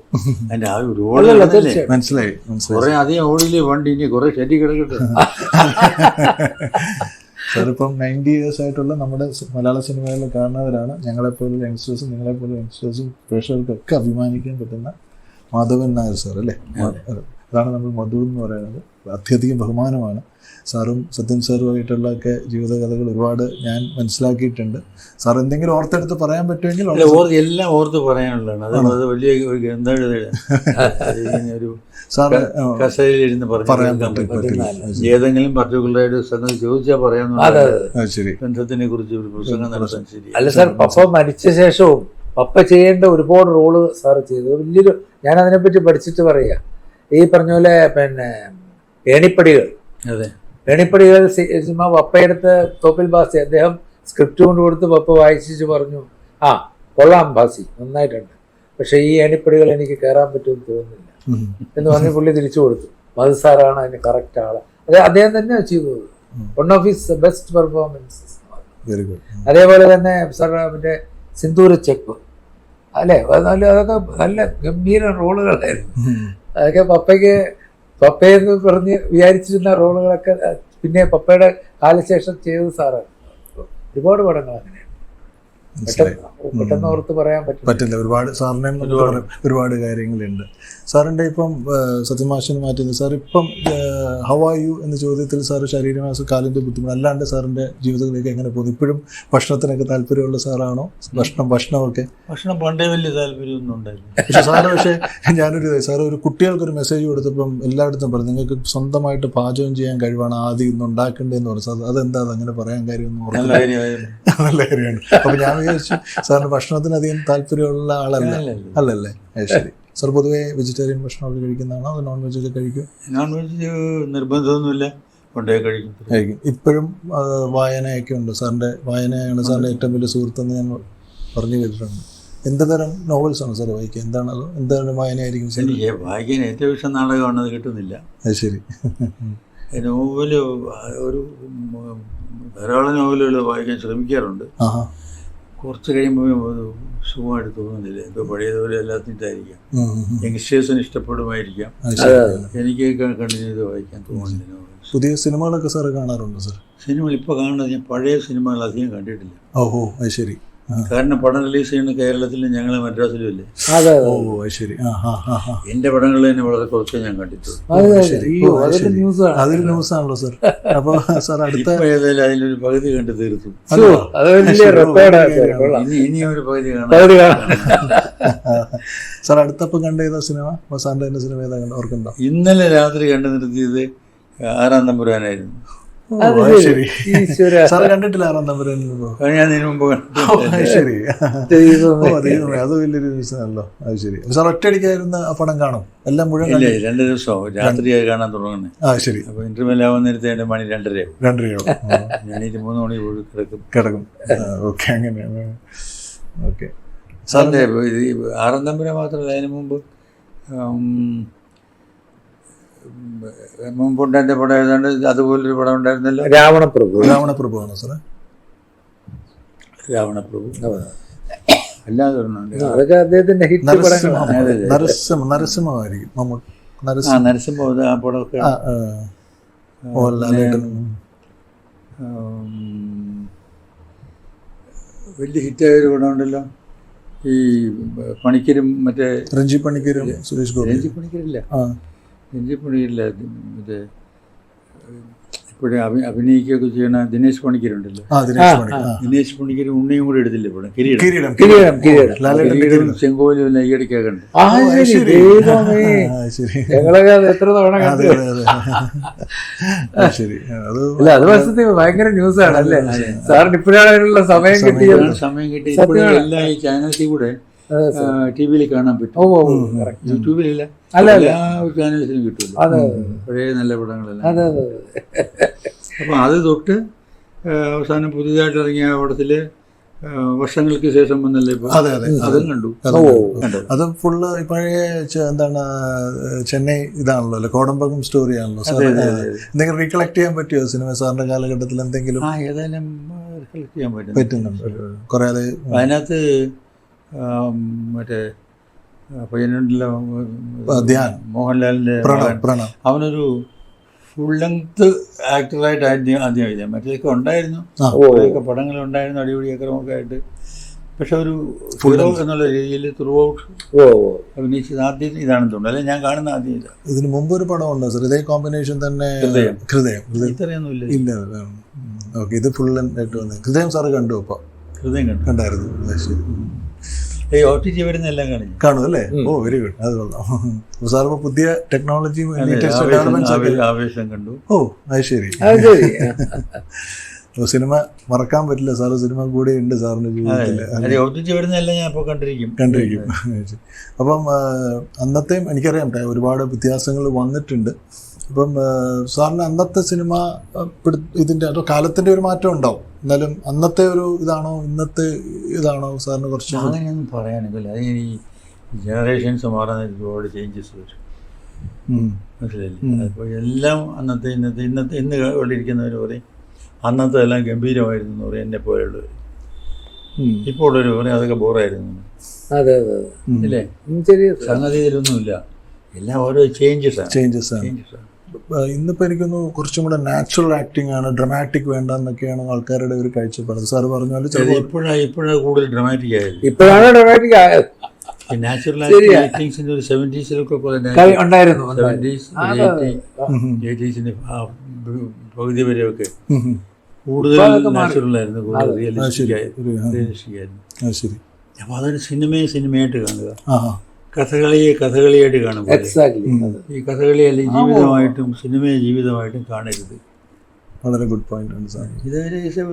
അതിന്റെ ആ ഒരു ഓടല്ലേ? മനസ്സിലായി. കുറെ അധികം ഓടിയില്ലേ വണ്ടി, ഇനി കുറെ ഷെഡി കിടക്കട്ടെ. സാറിപ്പം 90 years ആയിട്ടുള്ള നമ്മുടെ മലയാള സിനിമകളിൽ കാണുന്നവരാണ്. ഞങ്ങളെപ്പോലുള്ള യങ്സ്റ്റേഴ്സും നിങ്ങളെപ്പോലെ യങ്സ്റ്റേഴ്സും പ്രേക്ഷകർക്കൊക്കെ അഭിമാനിക്കാൻ പറ്റുന്ന മാധവൻ നായർ സാർ അല്ലേ? അതാണ് നമ്മൾ മധു എന്ന് പറയുന്നത്. അത്യധികം ബഹുമാനമാണ്. സാറും സത്യൻ സാറുമായിട്ടുള്ള ഒക്കെ ജീവിതകഥകൾ ഒരുപാട് ഞാൻ മനസ്സിലാക്കിയിട്ടുണ്ട്. സാർ എന്തെങ്കിലും ഓർത്തെടുത്ത് പറയാൻ പറ്റുമെങ്കിൽ? എല്ലാം ഓർത്ത് പറയാനുള്ളതാണ്. അത് വലിയ ഒരു ഗ്രന്ഥം ഒരു കസേരയിലിരുന്ന് പറയാൻ പറ്റില്ല. ഏതെങ്കിലും പർട്ടിക്കുലറായിട്ട് സംഗതി ചോദിച്ചാൽ പറയാമെന്ന് ബന്ധത്തിനെ കുറിച്ച് ഒരു പ്രസംഗം നടത്താൻ ശരി അല്ല സാർ. പപ്പ മരിച്ച ശേഷവും പപ്പ ചെയ്യേണ്ട ഒരുപാട് റോള് സാർ ചെയ്തു. വലിയൊരു ഞാൻ അതിനെപ്പറ്റി പഠിച്ചിട്ട് പറയാ. ഈ പറഞ്ഞ പോലെ പിന്നെ ഏണിപ്പടികൾ, ഏണിപ്പടികൾ സിനിമ പപ്പയെടുത്ത് തോപ്പിൽ ബാസി അദ്ദേഹം സ്ക്രിപ്റ്റ് കൊണ്ട് കൊടുത്ത് പപ്പ വായിച്ചു പറഞ്ഞു, ആ കൊള്ളാം ബാസി, നന്നായിട്ടുണ്ട്, പക്ഷെ ഈ ഏണിപ്പടികൾ എനിക്ക് കയറാൻ പറ്റുമെന്ന് തോന്നുന്നില്ല എന്ന് പറഞ്ഞ് പുള്ളി തിരിച്ചു കൊടുത്തു. മധു സാറാണ് അതിന് കറക്റ്റ് ആള്. അദ്ദേഹം തന്നെ ചെയ്തത്. One of his best performances. അതേപോലെ തന്നെ സാർ മറ്റേ സിന്ദൂര ചെപ്പ് അല്ലേ, അതൊക്കെ നല്ല ഗംഭീര റോളുകളായിരുന്നു. അതൊക്കെ പപ്പയെന്ന് പറഞ്ഞ് വിചാരിച്ചിരുന്ന റോളുകളൊക്കെ പിന്നെ പപ്പയുടെ കാലശേഷം ചെയ്തത് സാറാണ്. ഒരുപാട് പടങ്ങൾ അങ്ങനെയാണ്. പെട്ടെന്ന് ഓർത്ത് പറയാൻ പറ്റില്ല. ഒരുപാട് സാറിനെ ഒരുപാട് കാര്യങ്ങളുണ്ട്. സാറിൻ്റെ ഇപ്പം സത്യമാഷിന് മാറ്റുന്നത് സാർ ഇപ്പം ഹൗ ആർ യു എന്ന ചോദ്യത്തിൽ സാർ ശരീരമാസ കാലിൻ്റെ ബുദ്ധിമുട്ട് അല്ലാണ്ട് സാറിൻ്റെ ജീവിതത്തിലേക്ക് എങ്ങനെ പോകുന്നു? ഇപ്പോഴും ഭക്ഷണത്തിനൊക്കെ താല്പര്യമുള്ള സാറാണോ? ഭക്ഷണമൊക്കെ ഭക്ഷണം പണ്ടേ വലിയ താല്പര്യമൊന്നും ഉണ്ടായില്ല. പക്ഷേ ഞാനൊരു സാർ ഒരു കുട്ടികൾക്കൊരു മെസ്സേജ് കൊടുത്തപ്പം എല്ലായിടത്തും പറഞ്ഞു നിങ്ങൾക്ക് സ്വന്തമായിട്ട് പാചകം ചെയ്യാൻ കഴിവാണ് ആദ്യം ഇന്ന് ഉണ്ടാക്കേണ്ടതെന്ന് പറഞ്ഞു. സാർ അതെന്താ അങ്ങനെ പറയാൻ കാര്യമൊന്നും നല്ല കാര്യമാണ്. അപ്പം ഞാൻ വിചാരിച്ചു സാറിന് ഭക്ഷണത്തിന് അധികം താല്പര്യമുള്ള അല്ലല്ലേ? ശരി. സാർ പൊതുവേ വെജിറ്റേറിയൻ ഭക്ഷണമൊക്കെ കഴിക്കുന്നതാണോ അതോ നോൺ വെജ് ഒക്കെ കഴിക്കും? നോൺ വെജ് നിർബന്ധമൊന്നുമില്ല, കൊണ്ടേ കഴിക്കും. ഇപ്പോഴും വായനയൊക്കെ ഉണ്ട്. സാറിൻ്റെ വായനയാണ് സാറിൻ്റെ ഏറ്റവും വലിയ സുഹൃത്തെന്ന് ഞാൻ പറഞ്ഞു കേട്ടിട്ടുണ്ട്. എന്ത് തരം നോവൽസാണ് സാർ വായിക്കുക? എന്താണ് വായനയായിരിക്കും സാർ? എനിക്ക് വായിക്കാൻ ഏറ്റവും ഇഷ്ടം നാടകമാണ്, അത് കിട്ടുന്നില്ല. അത് ശരി. നോവല് ഒരു ധാരാളം നോവലുകൾ വായിക്കാൻ ശ്രമിക്കാറുണ്ട്. കുറച്ച് കഴിയുമ്പോൾ സുഖമായിട്ട് തോന്നുന്നില്ല. ഇപ്പോൾ പഴയതുപോലെ എല്ലാത്തിനായിരിക്കാം. യങ്സ്റ്റേഴ്സിന് ഇഷ്ടപ്പെടുമായിരിക്കാം. എനിക്ക് കണ്ടിന്യൂ ചെയ്ത് വായിക്കാൻ തോന്നുന്നില്ല. പുതിയ സിനിമകളൊക്കെ സാറ് കാണാറുണ്ടോ സാർ? സിനിമകൾ ഇപ്പോൾ കാണുന്നത് ഞാൻ പഴയ സിനിമകൾ അധികം കണ്ടിട്ടില്ല. ഓഹോ, അത് ശരി. കാരണം പടം റിലീസ് ചെയ്യുന്ന കേരളത്തിലും ഞങ്ങൾ മദ്രാസിലും അല്ലേ. ശരി. എന്റെ പടങ്ങൾ തന്നെ വളരെ കുറച്ചേ ഞാൻ കണ്ടിട്ടുള്ളൂ. അതൊരു ന്യൂസാണല്ലോ സാർ. അപ്പൊ സാർ അടുത്ത ഏതായാലും അതിലൊരു പകുതി കണ്ട് തീർത്തു. ഇനി ഒരു പകുതി കാണാം. സാർ അടുത്തപ്പം കണ്ട ഏതാ സിനിമ? സാറിന്റെ തന്നെ സിനിമ ഏതാ ഓർക്കുന്നുണ്ടോ? ഇന്നലെ രാത്രി കണ്ടു നിർത്തിയത് 6-ാം തമ്പുരാനായിരുന്നു. സാറ് കണ്ടിട്ടില്ല 6-ാം തമ്പുരാൻ? ഞാൻ ഇതിനു മുമ്പ് ശരി. അത് വലിയൊരു ന്യൂസാണല്ലോ. അത് ശരി. സാർ ഒറ്റയടിക്കായിരുന്ന ആ പടം കാണും എല്ലാം മുഴുവൻ? 2 ദിവസമാവും രാത്രിയായി കാണാൻ തുടങ്ങുന്നത്. ശരി. അപ്പൊ ഇന്റർവെൽ ആവാൻ നേരത്തെ എൻ്റെ മണി 2:30 ഞാൻ 3 മണി കിടക്കും. ഓക്കെ, അങ്ങനെയാണ്. ഓക്കെ. സാറിന്റെ 6-ാം തമ്പുരാൻ മാത്രമല്ല, അതിന് മുമ്പ് മുമ്പുണ്ടായിരുന്ന പടം ഏതാണ്ട് അതുപോലൊരു പടം ഉണ്ടായിരുന്നല്ലോ, രാവണപ്രഭു ആണോ സാറേ? രാവണപ്രഭു അല്ലാതെ നരസിംഹമായിരിക്കും. നരസിംഹ ആ പടമൊക്കെ വലിയ ഹിറ്റായൊരു പടം ഉണ്ടല്ലോ, ഈ പണിക്കരും മറ്റേ രഞ്ജി പണിക്കരും സുരേഷ് ഗോപി. രഞ്ജി പണിക്കരില്ല മറ്റേ ഇപ്പോഴും അഭിനയിക്കുകയൊക്കെ ചെയ്യണ ദിനേശ് പണിക്കരുണ്ടല്ലോ. ദിനേശ് പണിക്കരും ഉണ്ണിയും കൂടെ എടുത്തില്ലേ പടം കിരീടം. ചെങ്കോലും എല്ലാം ഈയിടയ്ക്കാ കണ്ടു. ഭയങ്കര ന്യൂസ് ആണല്ലേ സാറിന് ഇപ്പോഴാണുള്ള സമയം കിട്ടി. എല്ലാം ഈ ചാനൽസിൽ കൂടെ ടി.വിയിൽ കാണാൻ പറ്റും. യൂട്യൂബിലില്ല, എല്ലാ ചാനൽസിലും കിട്ടുമല്ലോ പഴയ നല്ല പടങ്ങളെല്ലാം. അപ്പം അത് തൊട്ട് അവസാനം പുതിയതായിട്ട് ഇറങ്ങിയ പടത്തില് വർഷങ്ങൾക്ക് ശേഷം വന്നല്ലേ ഇപ്പോൾ, അതും കണ്ടു. അത് ഫുള്ള് പഴയ എന്താണ് ചെന്നൈ ഇതാണല്ലോ, കോടമ്പകം സ്റ്റോറി ആണല്ലോ. എന്തെങ്കിലും റീകളക്ട് ചെയ്യാൻ പറ്റുമോ സിനിമ സാറിന്റെ കാലഘട്ടത്തിൽ? എന്തെങ്കിലും ഏതായാലും റീകളക്ട് ചെയ്യാൻ പറ്റുന്നുണ്ട് കുറേ. അതിനകത്ത് മറ്റേ പയ്യനുണ്ടല്ലോ മോഹൻലാലിന്റെ അവനൊരു ഫുൾ ലെങ്ത് ആക്ടറായിട്ട് ആദ്യം എഴുതിയാൽ മറ്റേതൊക്കെ ഉണ്ടായിരുന്നു, കുറേയൊക്കെ പടങ്ങളുണ്ടായിരുന്നു അടിപൊളി അക്രമമൊക്കെ ആയിട്ട്. പക്ഷെ ഒരു ഹീറോ എന്നുള്ള രീതിയിൽ ത്രൂ ഔട്ട് അഭിനയിച്ചത് ആദ്യം ഇതാണെന്ന് തോന്നുന്നു. അല്ലെങ്കിൽ ഞാൻ കാണുന്ന ആദ്യം ഇതാണ്. ഇതിന് മുമ്പ് ഒരു പടം ഉണ്ടോ സാർ ഇതേ കോമ്പിനേഷൻ തന്നെ? ഹൃദയം ഇത്രയൊന്നും ഇല്ല. ഓക്കെ, ഇത് ഫുൾ ലെങ്ത് ആയിട്ട് വന്നത്. ഹൃദയം സാറ് കണ്ടു? അപ്പോൾ ഹൃദയം കണ്ടായിരുന്നു. OTT വരുന്നെല്ലാം കാണും അല്ലേ? ഓ, വെരി ഗുഡ്. അത് കൊള്ളാം. സാർ പുതിയ ടെക്നോളജി ആവേശം കണ്ടു. ഓ, അത് ശരി. സിനിമ മറക്കാൻ പറ്റില്ല സാറ്, സിനിമ കൂടെ ഉണ്ട് സാറിന്റെ ജീവിതത്തിൽ. OTT വരുന്നെല്ലാം ഞാൻ ഇപ്പോൾ കണ്ടിരിക്കും. അപ്പം അന്നത്തെയും എനിക്കറിയാം ഒരുപാട് വ്യത്യാസങ്ങൾ വന്നിട്ടുണ്ട്. അപ്പം സാറിന് അന്നത്തെ സിനിമ ഇതിൻ്റെ അതോ കാലത്തിൻ്റെ ഒരു മാറ്റം ഉണ്ടാവും, എന്നാലും അന്നത്തെ ഒരു ഇതാണോ ഇന്നത്തെ ഇതാണോ സാറിന് കുറച്ച്? അങ്ങനെയൊന്നും പറയാനില്ല. അത് ഈ ജനറേഷൻസ് മാറുന്ന ഒരുപാട് ചേഞ്ചസ് വരും, മനസ്സിലായില്ലേ? അപ്പോൾ എല്ലാം അന്നത്തെ ഇന്ന് കൊണ്ടിരിക്കുന്നവർ പറയും അന്നത്തെ എല്ലാം ഗംഭീരമായിരുന്നു എന്ന് പറയും, എന്നെ പോലുള്ളവർ. ഇപ്പോൾ ഉള്ളവർ പറയും അതൊക്കെ ബോറായിരുന്നു. ഇല്ലേ? സംഗതിയിലൊന്നുമില്ല, എല്ലാം ഓരോ ചേഞ്ചസ് ആണ്. ഇന്നിപ്പോൾ എനിക്കൊന്ന് കുറച്ചും കൂടെ നാച്ചുറൽ ആക്ടിങ് ആണ്, ഡ്രമാറ്റിക് വേണ്ട എന്നൊക്കെയാണ് ആൾക്കാരുടെ ഒരു കാഴ്ചപ്പാട്. സാറ് പറഞ്ഞാൽ ഇപ്പോഴാണ് കൂടുതൽ ഡ്രമാറ്റിക് ആയത്. ഇപ്പോഴാണ് ഡ്രമാറ്റിക് ആയത്. നാച്ചുറൽ ശരിയാ. ആക്ടിങ്സിന്റെ ഒരു 70s ഉണ്ടായിരുന്നു. 80s പകുതി വരെയൊക്കെ കൂടുതൽ നാച്ചുറൽ ആയിരുന്നു, കൂടുതൽ റിയലിസ്റ്റിക് ആയിരുന്നു. ശരി. അപ്പോൾ അതൊരു സിനിമയായിട്ട് കാണുക, കഥകളിയായിട്ട് കാണുക. ഈ കഥകളി അല്ലെങ്കിൽ ജീവിതമായിട്ടും സിനിമയെ ജീവിതമായിട്ടും കാണരുത്. വളരെ ഗുഡ് പോയിന്റ് ആണ് സാർ. ഇത്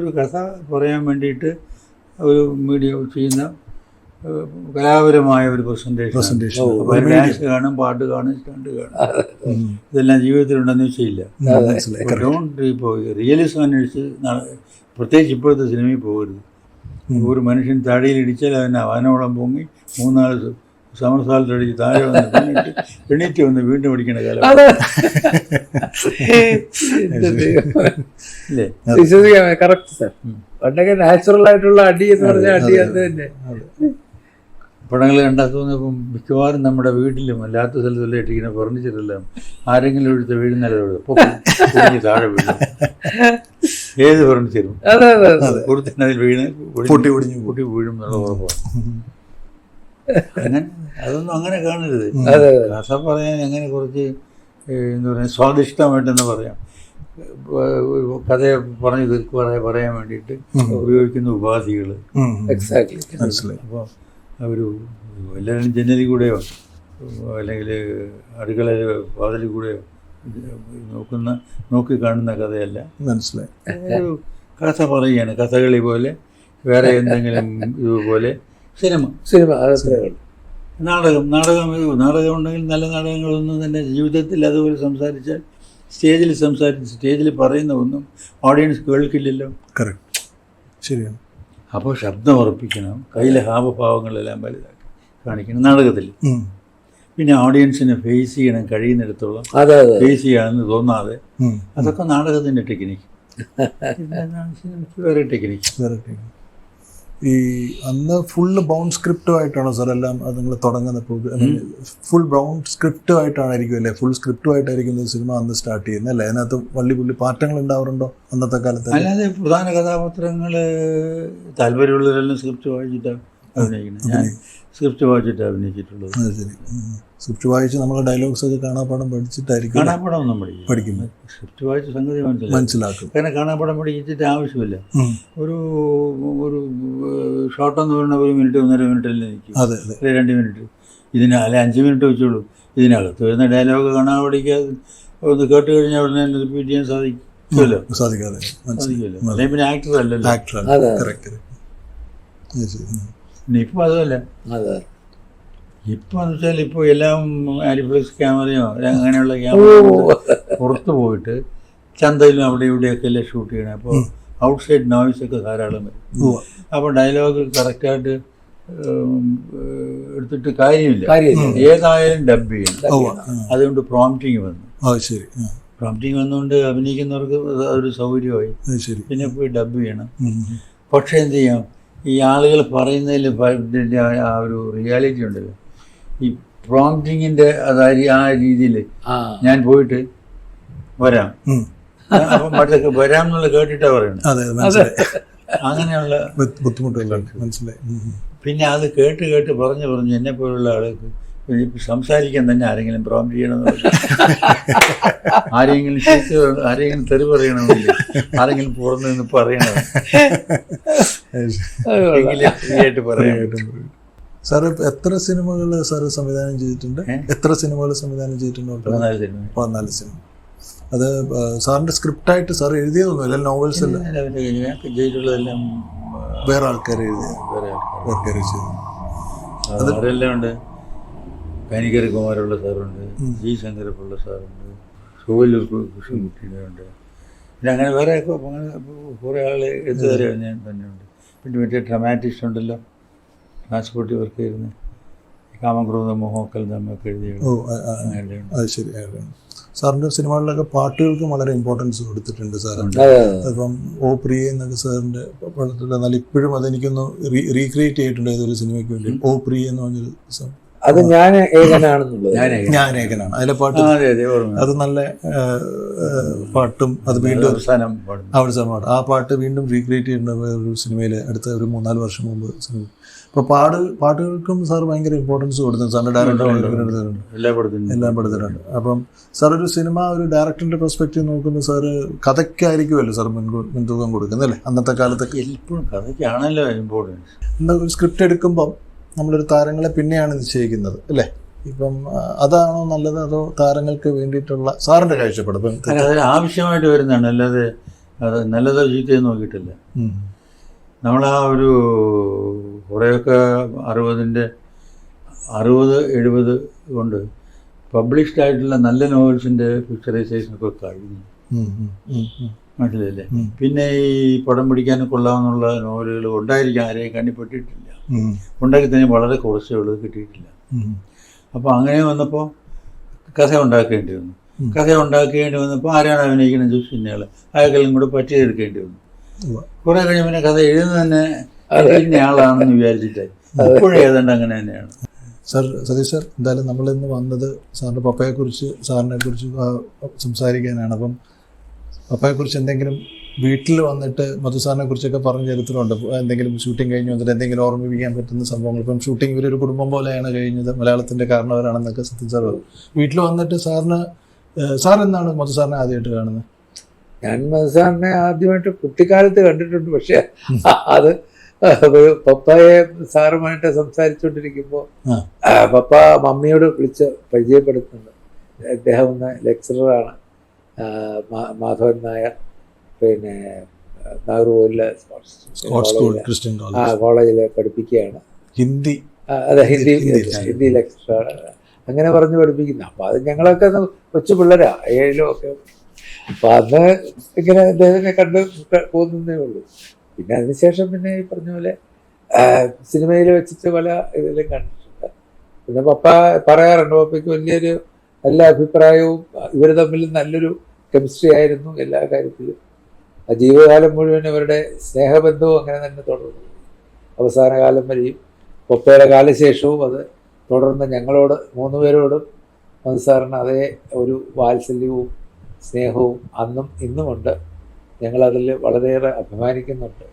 ഒരു കഥ പറയാൻ വേണ്ടിയിട്ട് ഒരു മീഡിയ ചെയ്യുന്ന കലാപരമായ ഒരു പ്രസന്റേഷൻ. ഡാൻസ് കാണും, പാട്ട് കാണും, സ്റ്റണ്ട് കാണും, ഇതെല്ലാം ജീവിതത്തിലുണ്ടെന്ന് വെച്ചില്ല. ഇപ്പോൾ റിയലിസം അന്വേഷിച്ച് പ്രത്യേകിച്ച് ഇപ്പോഴത്തെ സിനിമയിൽ പോകരുത്. ഒരു മനുഷ്യൻ താടിയിൽ ഇടിച്ചാൽ അവനെ അവനോളം പൊങ്ങി 3-4 സമരസാലത്തടിച്ച് താഴെ വന്ന് എണീറ്റ് വന്ന് വീണ്ടും പഠിക്കേണ്ട കാലം ഇല്ലേ? വിശ്വസിക്കാൻ കറക്റ്റ് സാർ. പണ്ടൊക്കെ നാച്ചുറൽ ആയിട്ടുള്ള അടി എന്ന് പറഞ്ഞാൽ അടി അത് തന്നെ. പടങ്ങൾ കണ്ടാൽ തോന്നിയപ്പം മിക്കവാറും നമ്മുടെ വീട്ടിലും അല്ലാത്ത സ്ഥലത്തെല്ലാം ഇട്ടിരിക്കുന്ന ഫർണിച്ചറെല്ലാം ആരെങ്കിലും എടുത്ത് വീഴുന്നല്ലോ താഴെ വീഴും. ഏത് ഫർണിച്ചറും കൊടുത്തതിൽ വീണ് പൊട്ടി വീഴും എന്നുള്ള ഉറപ്പാണ്. അങ്ങനെ അതൊന്നും അങ്ങനെ കാണരുത്. കഥ പറയാൻ എങ്ങനെ കുറച്ച് എന്താ പറയുക സ്വാദിഷ്ടമായിട്ടെന്ന് പറയാം. കഥയെ പറഞ്ഞു പറയാൻ വേണ്ടിയിട്ട് ഉപയോഗിക്കുന്ന ഉപാധികൾ. അപ്പോൾ ഒരു എല്ലാവരും ജനലിൽ കൂടെയോ അല്ലെങ്കിൽ അടുക്കളയിൽ വാതിലിൽ കൂടെയോ നോക്കി കാണുന്ന കഥയല്ല. മനസ്സിലായി. ഒരു കഥ പറയുകയാണ്, കഥകളി പോലെ, വേറെ എന്തെങ്കിലും ഇതുപോലെ സിനിമ നാടകം ഉണ്ടെങ്കിൽ നല്ല നാടകങ്ങളൊന്നും തന്നെ ജീവിതത്തിൽ അതുപോലെ സംസാരിച്ചാൽ സ്റ്റേജിൽ പറയുന്ന ഒന്നും ഓഡിയൻസ് കേൾക്കില്ലല്ലോ. കറക്റ്റ്, ശരിയാണ്. അപ്പോൾ ശബ്ദം ഉറപ്പിക്കണം, കയ്യിലെ ഹാവഭാവങ്ങളെല്ലാം വലുതാക്കി കാണിക്കണം നാടകത്തിൽ. പിന്നെ ഓഡിയൻസിനെ ഫേസ് ചെയ്യണം, കഴിയുന്നിടത്തോളം ഫേസ് ചെയ്യാണെന്ന് തോന്നാതെ. അതൊക്കെ നാടകത്തിൻ്റെ ടെക്നിക്ക്. വേറെ ടെക്നിക്ക്. ഈ അന്ന് ഫുള്ള് ബൗണ്ട് സ്ക്രിപ്റ്റുമായിട്ടാണോ സാർ എല്ലാം അത് നിങ്ങൾ തുടങ്ങുന്ന പ്രോഗ്രാം? ഫുൾ ബൗണ്ട് സ്ക്രിപ്റ്റുമായിട്ടായിരിക്കും അല്ലേ? ഫുൾ സ്ക്രിപ്റ്റുമായിട്ടായിരിക്കും സിനിമ അന്ന് സ്റ്റാർട്ട് ചെയ്യുന്നത് അല്ലേ? അതിനകത്ത് പുള്ളി പാറ്റങ്ങൾ ഉണ്ടാവാറുണ്ടോ അന്നത്തെ കാലത്ത്? അല്ലാതെ പ്രധാന കഥാപാത്രങ്ങൾ താല്പര്യമുള്ളവരെല്ലാം സ്ക്രിപ്റ്റ് വായിച്ചിട്ടാണ് അഭിനയിക്കുന്നത്. ഞാൻ സ്ക്രിപ്റ്റ് വായിച്ചിട്ടാണ് അഭിനയിച്ചിട്ടുള്ളത്. ശരി. സ്ക്രിപ്റ്റ് വായിച്ച് നമ്മൾ ഡയലോഗ്സ് ഒക്കെ കാണാപ്പാടം പഠിച്ചിട്ടായിരിക്കും. കാണാപ്പാടം ഒന്നും പഠിക്കുന്നത്. സ്ക്രിപ്റ്റ് വായിച്ച സംഗതി മനസ്സിലാക്കും. കാരണം കാണാപ്പാടം പഠിച്ചിട്ട് ആവശ്യമില്ല. ഒരു ഷോർട്ടെന്ന് പറഞ്ഞാൽ 1 മിനിറ്റ് 1.5 മിനിറ്റല്ലേ നിൽക്കും, അല്ലെ 2 മിനിറ്റ്. അല്ലെ 5 മിനിറ്റ് വെച്ചോളൂ. ഇതിനകത്ത് വരുന്ന ഡയലോഗ് കാണാൻ പഠിക്കാതെ ഒന്ന് കേട്ട് കഴിഞ്ഞാൽ ഉടനെ റിപ്പീറ്റ് ചെയ്യാൻ സാധിക്കുമല്ലോ. അല്ലെങ്കിൽ പിന്നെ ആക്ടർ അല്ലല്ലോ. ഇപ്പം അതുമല്ല. ഇപ്പം എന്ന് വെച്ചാൽ ഇപ്പോൾ എല്ലാം ആരിഫ്ലെക്സ് ക്യാമറയോ അങ്ങനെയുള്ള ക്യാമറ പുറത്ത് പോയിട്ട് ചന്തയിലും അവിടെ ഇവിടെയൊക്കെ അല്ലേ ഷൂട്ട് ചെയ്യണേ. അപ്പോൾ ഔട്ട്സൈഡ് നോയ്സൊക്കെ ധാരാളം വരും. അപ്പോൾ ഡയലോഗ് കറക്റ്റായിട്ട് എടുത്തിട്ട് കാര്യമില്ല. ഏതായാലും ഡബ് ചെയ്യണം. അതുകൊണ്ട് പ്രോംപ്റ്റിങ് വന്നു. പ്രോംപ്റ്റിങ് വന്നുകൊണ്ട് അഭിനയിക്കുന്നവർക്ക് അതൊരു സൗകര്യമായി. പിന്നെ പോയി ഡബ് ചെയ്യണം. പക്ഷേ എന്ത് ചെയ്യാം, ഈ ആളുകൾ പറയുന്നതിൽ ആ ഒരു റിയാലിറ്റി ഉണ്ടല്ലോ. ഈ പ്രോംപ്റ്റിങ്ങിൻ്റെ ആ രീതിയിൽ ഞാൻ പോയിട്ട് വരാം, അപ്പം മറ്റൊക്കെ വരാം എന്നുള്ള കേട്ടിട്ടാ പറയണം. അങ്ങനെയുള്ള ബുദ്ധിമുട്ടുകളുണ്ട്. മനസ്സിലായി. പിന്നെ അത് കേട്ട് പറഞ്ഞ് എന്നെ പോലുള്ള ആൾക്ക് സംസാരിക്കാൻ തന്നെ ആരെങ്കിലും പ്രോംപ്റ്റ് ചെയ്യണമെന്ന് ആരെങ്കിലും തെറി പറയണമെന്നില്ല, ആരെങ്കിലും പുറത്ത് നിന്ന് പറയണം എങ്കിലായിട്ട് പറയാൻ. സാറ് എത്ര സിനിമകൾ സാറ് സംവിധാനം ചെയ്തിട്ടുണ്ട്? എത്ര സിനിമകൾ സംവിധാനം ചെയ്തിട്ടുണ്ട്? 14 സിനിമ. അത് സാറിന്റെ സ്ക്രിപ്റ്റായിട്ട് സാർ എഴുതിയതൊന്നുമില്ല, നോവൽസ് അല്ല ചെയ്തിട്ടുള്ളതെല്ലാം വേറെ ആൾക്കാർ എഴുതിയത്, വേറെ ചെയ്തു. അതെല്ലാം ഉണ്ട്. കനികര കുമാരുള്ള സാറുണ്ട്, ജി ശങ്കരപ്പുള്ള സാറുണ്ട്, സുവല്ലൂർ കൃഷ്ണൻകുട്ടിയുണ്ട്. പിന്നെ അങ്ങനെ വേറെ കുറേ ആൾ എഴുത്തുകാരെ ഞാൻ തന്നെയുണ്ട്. പിന്നെ മറ്റേ ഡ്രമാറ്റിസ്റ്റ് ഉണ്ടല്ലോ, ട്രാൻസ്പോർട്ട് വർക്ക് ചെയ്യുന്ന കാമക്രോധ മോഹോക്കൽ നമ്മൊക്കെ എഴുതിയുണ്ട്. അത് ശരി. സാറിൻ്റെ സിനിമകളിലൊക്കെ പാട്ടുകൾക്കും വളരെ ഇമ്പോർട്ടൻസ് കൊടുത്തിട്ടുണ്ട് സാറുണ്ട്. അപ്പം ഓ പ്രിയ എന്നൊക്കെ സാറിൻ്റെ പടത്തിൽ. എന്നാൽ ഇപ്പോഴും അതെനിക്കൊന്ന് റീക്രിയേറ്റ് ചെയ്തിട്ടുണ്ട് ഏതൊരു സിനിമയ്ക്ക് വേണ്ടി. ഓ പ്രിയ എന്ന് പറഞ്ഞൊരു അത് ഞാൻ ഏകനാണെന്നുള്ളത്. ഞാൻ ഏകനാണ്. അതിലെ പാട്ട് അത് നല്ല പാട്ടും അത് വീണ്ടും അവസാനം പാട്ട് ആ പാട്ട് വീണ്ടും റീക്രിയേറ്റ് ചെയ്യുന്ന ഒരു സിനിമയിൽ അടുത്ത ഒരു 3-4 വർഷം മുമ്പ് സിനിമ. അപ്പോൾ പാട്ടുകൾക്കും സാർ ഭയങ്കര ഇമ്പോർട്ടൻസ് കൊടുക്കുന്നു. സാറിൻ്റെ ഡയറക്ടർ എല്ലാം പെടുത്തിട്ടുണ്ട്. അപ്പം സാർ ഒരു സിനിമ ഒരു ഡയറക്ടറിൻ്റെ പെർസ്പെക്റ്റീവ് നോക്കുമ്പോൾ സാറ് കഥയ്ക്കായിരിക്കുമല്ലോ സാർ മുൻതൂക്കം കൊടുക്കുന്നത് അല്ലേ? അന്നത്തെ കാലത്തൊക്കെ എപ്പോഴും കഥയ്ക്കാണല്ലോ ഇമ്പോർട്ടൻസ്. എന്താ ഒരു സ്ക്രിപ്റ്റ് എടുക്കുമ്പം നമ്മളൊരു താരങ്ങളെ പിന്നെയാണ് നിശ്ചയിക്കുന്നത് അല്ലേ? ഇപ്പം അതാണോ നല്ലത്, അതോ താരങ്ങൾക്ക് വേണ്ടിയിട്ടുള്ള സാറിൻ്റെ കാഴ്ചപ്പാട്? ഇപ്പം അത് ആവശ്യമായിട്ട് വരുന്നതാണ്, അല്ലാതെ അത് നല്ലതോ ചീത്തയോ നോക്കിയിട്ടില്ല. നമ്മളാ ഒരു കുറേയൊക്കെ 60-70 കൊണ്ട് പബ്ലിഷ്ഡ് ആയിട്ടുള്ള നല്ല നോവൽസിൻ്റെ പിക്ചറൈസേഷനൊക്കെ കഴിഞ്ഞു, മനസ്സിലല്ലേ? പിന്നെ ഈ പടം പിടിക്കാൻ കൊള്ളാമെന്നുള്ള നോവലുകൾ ഉണ്ടായിരിക്കാം, ആരെയും കണ്ണിപ്പെട്ടിട്ടില്ല. ഉണ്ടാക്കി തന്നെ വളരെ കുറച്ചേ ഉള്ളത്, കിട്ടിയിട്ടില്ല. അപ്പോൾ അങ്ങനെ വന്നപ്പോൾ കഥ ഉണ്ടാക്കേണ്ടി വന്നു. കഥ ഉണ്ടാക്കേണ്ടി വന്നപ്പോൾ ആരാണ് അഭിനയിക്കുന്നത് ചോദിച്ചു പിന്നെയാൾ അയാൾക്കെല്ലാം കൂടെ പറ്റിയെടുക്കേണ്ടി വന്നു. കുറെ കഴിഞ്ഞ പിന്നെ കഥ എഴുതുന്നത് തന്നെ ഇന്ന ആളാണെന്ന് വിചാരിച്ചിട്ടായി. ഇപ്പോഴും ഏതാണ്ട് അങ്ങനെ തന്നെയാണ്. സാർ സതീഷ് സാർ, എന്തായാലും നമ്മളിന്ന് വന്നത് സാറിൻ്റെ പപ്പയെക്കുറിച്ച് സംസാരിക്കാനാണ്. അപ്പം പപ്പയെക്കുറിച്ച് എന്തെങ്കിലും വീട്ടിൽ വന്നിട്ട് മധു സാറിനെ കുറിച്ചൊക്കെ പറഞ്ഞ ചരിത്രമുണ്ട്? എന്തെങ്കിലും ഷൂട്ടിംഗ് കഴിഞ്ഞ് വന്നിട്ട് എന്തെങ്കിലും ഓർമ്മിപ്പിക്കാൻ പറ്റുന്ന സംഭവങ്ങൾ? ഇപ്പം ഷൂട്ടിംഗ് ഇവരൊരു കുടുംബം പോലെയാണ് കഴിഞ്ഞത്, മലയാളത്തിൻ്റെ കാരണവരാണെന്നൊക്കെ സത്യം സാർ പറയും. വീട്ടിൽ വന്നിട്ട് സാർ എന്നാണ് മധു സാറിനെ ആദ്യമായിട്ട് കാണുന്നത്? ഞാൻ മധു സാറിനെ ആദ്യമായിട്ട് കുട്ടിക്കാലത്ത് കണ്ടിട്ടുണ്ട്. പക്ഷെ അത് പപ്പയെ സാറുമായിട്ട് സംസാരിച്ചുകൊണ്ടിരിക്കുമ്പോൾ പപ്പ മമ്മിയോട് വിളിച്ച് പരിചയപ്പെടുത്തുന്നുണ്ട്. അദ്ദേഹം ഒന്ന് ലെക്ചററാണ്, മാധവൻ നായർ, പിന്നെ നാഗർകോവിലെ കോളേജിൽ പഠിപ്പിക്കുകയാണ്. ഹിന്ദി ഹിന്ദി ലെക്ചറാണ്. അങ്ങനെ പറഞ്ഞ് പഠിപ്പിക്കുന്നത്. അപ്പം അത് ഞങ്ങളൊക്കെ കൊച്ചു പിള്ളേരാ, 7 ഒക്കെ. അപ്പം അന്ന് ഇങ്ങനെ അദ്ദേഹത്തിനെ കണ്ട് പോകുന്നതേ ഉള്ളൂ. പിന്നെ അതിനുശേഷം പിന്നെ ഈ പറഞ്ഞ പോലെ സിനിമയിൽ വെച്ചിട്ട് പല ഇതിലും കണ്ടിട്ടുണ്ട്. പിന്നെ പപ്പ പറയാറുണ്ട്, പപ്പയ്ക്ക് വലിയൊരു നല്ല അഭിപ്രായവും ഇവർ തമ്മിൽ നല്ലൊരു കെമിസ്ട്രി ആയിരുന്നു എല്ലാ കാര്യത്തിലും. ആ ജീവിതകാലം മുഴുവൻ അവരുടെ സ്നേഹബന്ധവും അങ്ങനെ തന്നെ തുടർന്നു, അവസാന കാലം വരെയും. പപ്പയുടെ കാലശേഷവും അത് തുടർന്ന് ഞങ്ങളോട് 3 പേരോടും മധു സാറിന് അതേ ഒരു വാത്സല്യവും സ്നേഹവും അന്നും ഇന്നുമുണ്ട്. ഞങ്ങളതിൽ വളരെയേറെ അഭിമാനിക്കുന്നുണ്ട്.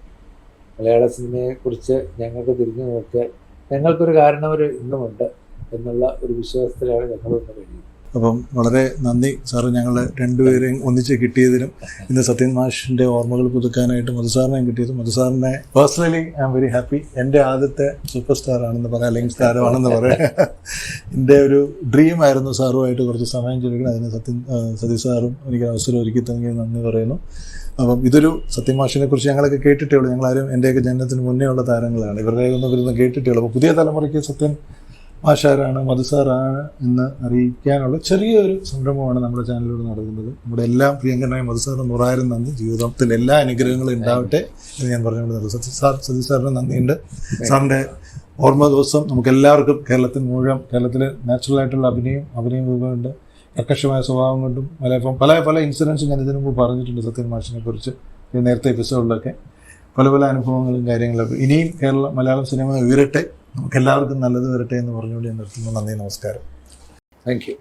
മലയാള സിനിമയെക്കുറിച്ച് ഞങ്ങൾക്ക് തിരിഞ്ഞു നോക്കിയാൽ ഞങ്ങൾക്കൊരു കാരണവർ ഇന്നുമുണ്ട് എന്നുള്ള ഒരു വിശ്വാസത്തിലാണ് ഞങ്ങളൊന്ന് കഴിയുന്നത്. അപ്പം വളരെ നന്ദി സാറ്, ഞങ്ങൾ രണ്ടുപേരെയും ഒന്നിച്ച് കിട്ടിയതിനും ഇന്ന് സത്യൻ മാഷിൻ്റെ ഓർമ്മകൾ പുതുക്കാനായിട്ട് മധു സാറിനെയും കിട്ടിയതും. മധു സാറിനെ personally I am very happy. എൻ്റെ ആദ്യത്തെ സൂപ്പർ സ്റ്റാർ ആണെന്ന് പറയാം, അല്ലെങ്കിൽ താരമാണെന്ന് പറയാം. എൻ്റെ ഒരു ഡ്രീമായിരുന്നു സാറുമായിട്ട് കുറച്ച് സമയം ചെലവഴിക്കണം. അതിന് സതീഷ് സാറും എനിക്ക് അവസരം ഒരുക്കി തന്നെ നന്ദി പറയുന്നു. അപ്പം ഇതൊരു സത്യൻ മാഷിനെ കുറിച്ച് ഞങ്ങളൊക്കെ കേട്ടിട്ടേ ഉള്ളൂ. ഞങ്ങളാരും എൻ്റെയൊക്കെ ജനനത്തിന് മുന്നേ ഉള്ള താരങ്ങളാണ്, ഇവരുടെ ഒന്നും വരുന്ന കേട്ടിട്ടേ ഉള്ളൂ. അപ്പോൾ പുതിയ തലമുറയ്ക്ക് സത്യൻ മാഷാരാണ്, മധു സാറാണ് എന്ന് അറിയിക്കാനുള്ള ചെറിയൊരു സംരംഭമാണ് നമ്മുടെ ചാനലിലൂടെ നടക്കുന്നത്. നമ്മുടെ എല്ലാം പ്രിയങ്കരനായ മധു സാറിന് 100,000 നന്ദി. ജീവിതത്തിൽ എല്ലാ അനുഗ്രഹങ്ങളും ഉണ്ടാവട്ടെ എന്ന് ഞാൻ പറഞ്ഞുകൊണ്ടത്. സതീഷ് സാറിന് നന്ദിയുണ്ട്. സാറിൻ്റെ ഓർമ്മ ദിവസം നമുക്കെല്ലാവർക്കും കേരളത്തിൽ നാച്ചുറലായിട്ടുള്ള അഭിനയം രൂപമുണ്ട്. കർക്കശമായ സ്വഭാവം കൊണ്ടും പല ഇൻസിഡൻസും ഞാൻ ഇതിനു മുമ്പ് പറഞ്ഞിട്ടുണ്ട് സത്യൻ മാഷിനെ കുറിച്ച്. നേരത്തെ എപ്പിസോഡിലൊക്കെ പല അനുഭവങ്ങളും കാര്യങ്ങളൊക്കെ. ഇനിയും മലയാളം സിനിമ ഉയരട്ടെ, നമുക്കെല്ലാവർക്കും നല്ലത് വരട്ടെ എന്ന് പറഞ്ഞുകൊണ്ട് ഞാൻ നിർത്തുന്നു. നന്ദി, നമസ്കാരം. Thank you.